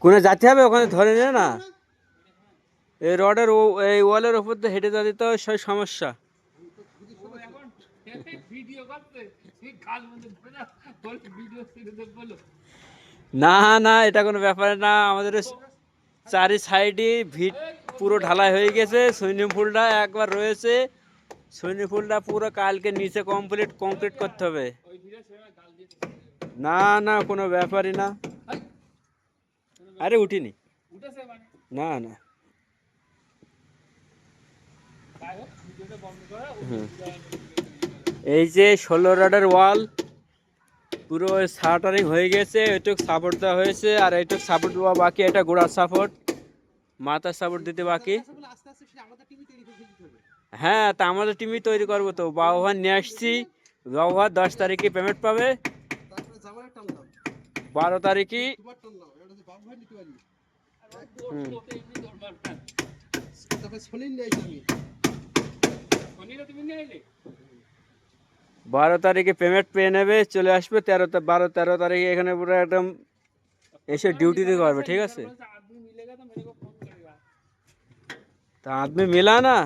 কোনে যেতে হবে ওখানে ধরে নে না এই রডের এই ওয়ালের উপর দিয়ে হেঁটে যেতে তো সেই সমস্যা না না এটা কোনো ব্যাপার না আমাদের চারি সাইডে ভিট পুরো ঢালাই হয়ে গেছে সুইমিং পুলটা একবার রয়েছে সুইমিং পুলটা পুরো কালকে নিচে কমপ্লিট করতে হবে না না কোনো ব্যাপারই না আরে উঠিনি না না এই যে 16 রডের ওয়াল পুরো শাটারিং হয়ে গেছে এইটুক সাপোর্ট দেওয়া হয়েছে আর এইটুক সাপোর্ট দেওয়া বাকি এটা গোড়ার সাপোর্ট মাথার সাপোর্ট দিতে বাকি হ্যাঁ তা আমাদের টিমই তৈরি করবো তো বাবুভার নিয়ে আসছি বাবুভার 10 তারিখে পেমেন্ট পাবে 12 তারিখে 12 তারিখে পেমেন্ট পেয়ে নেবে চলে আসবে 12-13 তারিখে এখানে পুরো একদম এসে ডিউটি দিতে পারবে ঠিক আছে তা আদমি মিলা না